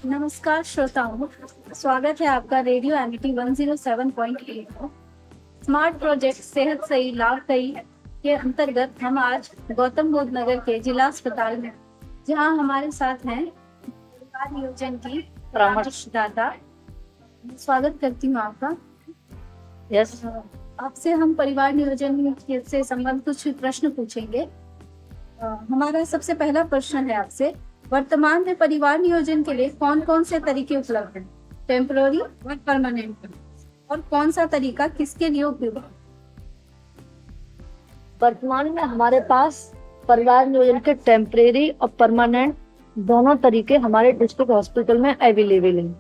नमस्कार श्रोताओं, स्वागत है आपका रेडियो एमिटी 107.8 पर। स्मार्ट प्रोजेक्ट सेहत सही लाभ कई के अंतर्गत हम आज गौतम बुद्ध नगर के जिला अस्पताल में, जहां हमारे साथ हैं परिवार नियोजन की परामर्शदाता। स्वागत करती हूँ आपका। यस। आपसे हम परिवार नियोजन से संबंधित कुछ प्रश्न पूछेंगे। हमारा सबसे पहला प्रश्न है आपसे, वर्तमान में परिवार नियोजन के लिए कौन कौन से तरीके उपलब्ध हैं, टेम्पररी और परमानेंट, और कौन सा तरीका किसके लिए उपयुक्त है? वर्तमान में हमारे पास परिवार नियोजन के टेम्परेरी और परमानेंट दोनों तरीके हमारे डिस्ट्रिक्ट हॉस्पिटल में अवेलेबल हैं।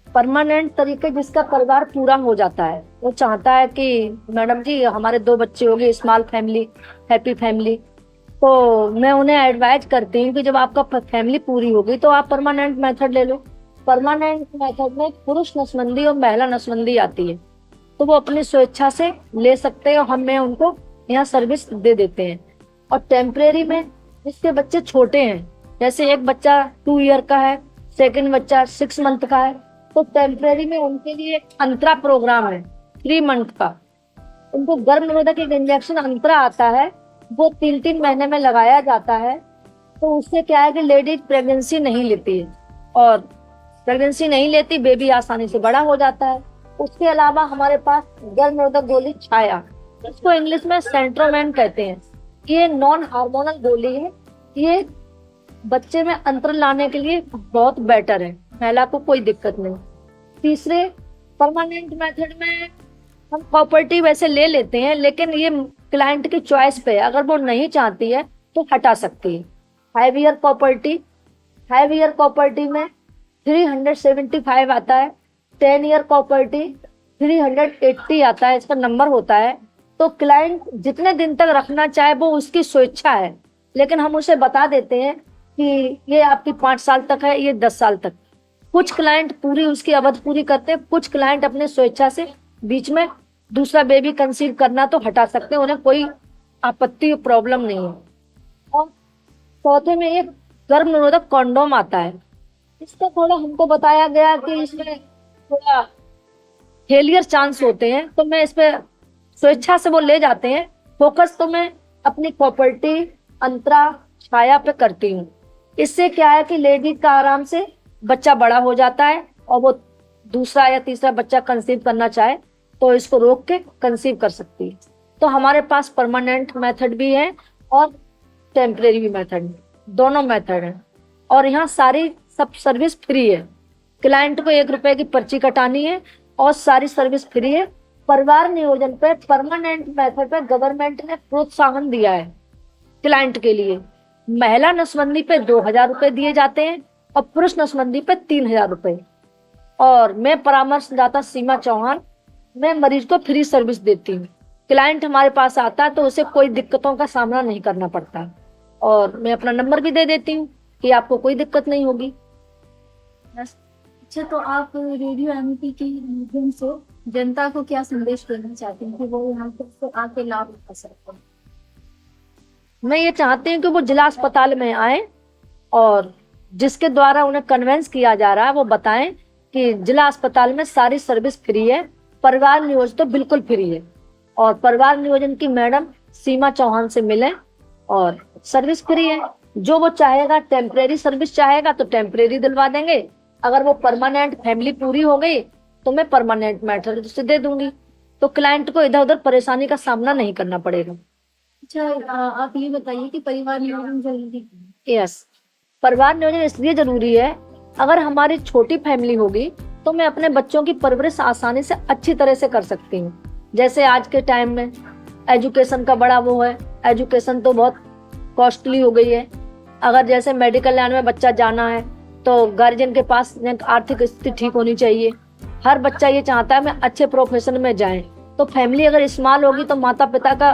परमानेंट तरीके जिसका परिवार पूरा हो जाता है, वो चाहता है कि मैडम जी हमारे 2 बच्चे हो गए, स्मॉल फैमिली, हैप्पी फैमिली, तो मैं उन्हें एडवाइज करती हूँ कि जब आपका फैमिली पूरी होगी तो आप परमानेंट मेथड ले लो। परमानेंट मेथड में पुरुष नसबंदी और महिला नसबंदी आती है, तो वो अपनी स्वेच्छा से ले सकते हैं और हमें उनको यहाँ सर्विस दे देते हैं। और टेम्परेरी में जिसके बच्चे छोटे हैं, जैसे एक बच्चा 2 ईयर का है, सेकंड बच्चा 6 मंथ का है, तो टेम्परेरी में उनके लिए एक अंतरा प्रोग्राम है 3 मंथ का। उनको गर्भ निरोधक एक इंजेक्शन अंतरा आता है, वो 3-3 महीने में लगाया जाता है। तो उससे क्या है कि लेडीज प्रेगनेंसी नहीं लेती है, और प्रेगनेंसी नहीं लेती, बेबी आसानी से बड़ा हो जाता है। उसके अलावा हमारे पास गर्भ निरोधक गोली छाया, इसको इंग्लिश में सेंट्रोमैन कहते हैं। ये नॉन हार्मोनल गोली है, ये बच्चे में अंतर लाने के लिए बहुत बेटर है, महिला को कोई दिक्कत नहीं। तीसरे परमानेंट मेथड में हम प्रॉपर्टी वैसे ले लेते हैं, लेकिन ये क्लाइंट की चॉइस पे है, अगर वो नहीं चाहती है तो हटा सकती है। 5 ईयर प्रॉपर्टी में 375 आता है, 10 ईयर प्रॉपर्टी 380 आता है, इसका नंबर होता है। तो क्लाइंट जितने दिन तक रखना चाहे वो उसकी स्वेच्छा है, लेकिन हम उसे बता देते हैं कि ये आपकी 5 साल तक है, ये 10 साल तक। कुछ क्लाइंट पूरी उसकी अवधि पूरी करते हैं, कुछ क्लाइंट अपने स्वेच्छा से बीच में दूसरा बेबी कंसीव करना तो हटा सकते हैं, उन्हें कोई आपत्ति प्रॉब्लम नहीं है। और चौथे में एक गर्भ निरोधक कॉन्डोम आता है, इसका थोड़ा हमको बताया गया कि इसमें थोड़ा फेलियर चांस होते हैं, तो मैं इस पे स्वेच्छा से वो ले जाते हैं। फोकस तो मैं अपनी प्रॉपर्टी अंतरा छाया पे करती हूँ। इससे क्या है कि लेडीज का आराम से बच्चा बड़ा हो जाता है, और वो दूसरा या तीसरा बच्चा कंसीव करना चाहे तो इसको रोक के कंसीव कर सकती है। तो हमारे पास परमानेंट मेथड भी है और टेम्परेरी भी मेथड, दोनों मेथड है। और यहाँ सारी सब सर्विस फ्री है, क्लाइंट को 1 रुपए की पर्ची कटानी है और सारी सर्विस फ्री है। परिवार नियोजन पे परमानेंट मेथड पे गवर्नमेंट ने प्रोत्साहन दिया है क्लाइंट के लिए। महिला नसबंदी पे 2000 रुपए दिए जाते हैं और पुरुष नसबंदी पे 3000 रुपए। और मैं परामर्शदाता सीमा चौहान, मैं मरीज को फ्री सर्विस देती हूँ। क्लाइंट हमारे पास आता है तो उसे कोई दिक्कतों का सामना नहीं करना पड़ता, और मैं अपना नंबर भी दे देती हूँ कि आपको कोई दिक्कत नहीं होगी। अच्छा, तो आप रेडियो एमिटी के माध्यम से जनता को क्या संदेश देना चाहते हैं कि वो यहाँ पर आके लाभ उठा सकते हैं? मैं ये चाहती हूँ कि वो जिला अस्पताल में आए, और जिसके द्वारा उन्हें कन्वेंस किया जा रहा है वो बताएं कि जिला अस्पताल में सारी सर्विस फ्री है, परिवार नियोजन तो बिल्कुल फ्री है। और परिवार नियोजन की मैडम सीमा चौहान से मिलें, और सर्विस फ्री है। जो वो चाहेगा, टेम्परेरी सर्विस चाहेगा तो टेम्परेरी दिलवा देंगे, अगर वो परमानेंट फैमिली पूरी हो गई तो मैं परमानेंट मेथड से दे दूंगी, तो क्लाइंट को इधर उधर परेशानी का सामना नहीं करना पड़ेगा। अच्छा, आप ये बताइए कि परिवार नियोजन जरूरी है? यस, परिवार नियोजन इसलिए जरूरी है, अगर हमारी छोटी फैमिली होगी तो मैं अपने बच्चों की परवरिश आसानी से अच्छी तरह से कर सकती हूँ। जैसे आज के टाइम में एजुकेशन का बड़ा वो है, एजुकेशन तो बहुत कॉस्टली हो गई है। अगर जैसे मेडिकल लाइन में बच्चा जाना है तो गार्जियन के पास आर्थिक स्थिति ठीक होनी चाहिए। हर बच्चा ये चाहता है मैं अच्छे प्रोफेशन में जाए, तो फैमिली अगर स्मॉल होगी तो माता पिता का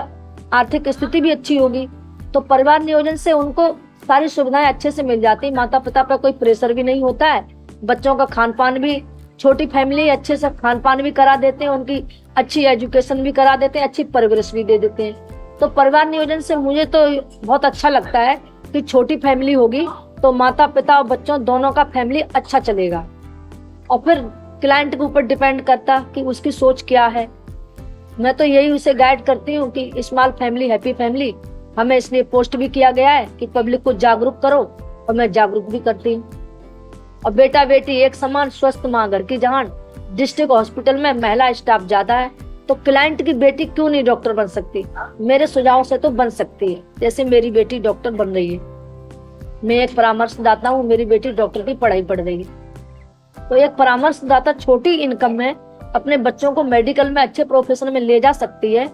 आर्थिक स्थिति भी अच्छी होगी, तो परिवार नियोजन से उनको सारी सुविधाएं अच्छे से मिल जाती, माता पिता पर कोई प्रेशर भी नहीं होता है। बच्चों का खान पान भी, छोटी फैमिली अच्छे से खान पान भी करा देते हैं, उनकी अच्छी एजुकेशन भी करा देते हैं, अच्छी परवरिश भी दे देते हैं। तो परिवार नियोजन से मुझे तो बहुत अच्छा लगता है कि छोटी फैमिली होगी तो माता पिता और बच्चों दोनों का फैमिली अच्छा चलेगा। और फिर क्लाइंट के ऊपर डिपेंड करता कि उसकी सोच क्या है। मैं तो यही उसे गाइड करती हूँ कि स्मॉल फैमिली हैप्पी फैमिली, हमें इसलिए पोस्ट भी किया गया है कि पब्लिक को जागरूक करो, और मैं जागरूक भी करती हूँ। और बेटा बेटी एक समान, स्वस्थ माँ घर की जहान। डिस्ट्रिक्ट हॉस्पिटल में महिला स्टाफ ज्यादा है, तो क्लाइंट की बेटी क्यों नहीं डॉक्टर बन सकती? मेरे सुझाव से तो बन सकती है, जैसे मेरी बेटी डॉक्टर बन रही है। मैं एक परामर्शदाता हूँ, मेरी बेटी डॉक्टर की पढ़ाई पढ़ रही है। तो एक परामर्शदाता छोटी इनकम में अपने बच्चों को मेडिकल में अच्छे प्रोफेशन में ले जा सकती है।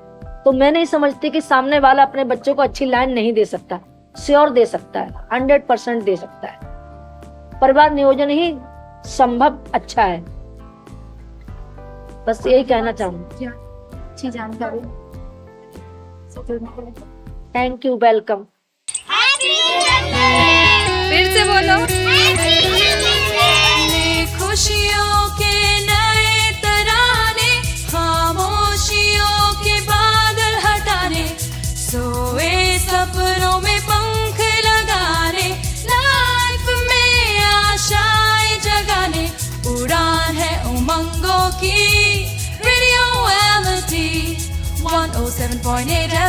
तो मैं नहीं समझती कि सामने वाला अपने बच्चों को अच्छी लाइन नहीं दे सकता। श्योर दे सकता है, 100% दे सकता है। परिवार नियोजन ही संभव अच्छा है। बस यही कहना चाहूंगी। अच्छी जानकारी। Thank you, welcome. फिर से बोलो। खुशियों के नए तराने, खामोशियों के बादल हटाने, सोए सपनों में पंख लगाने, लाइफ में आशाएं जगाने, उड़ान है उमंगों की रेडियो एमिटी 107.8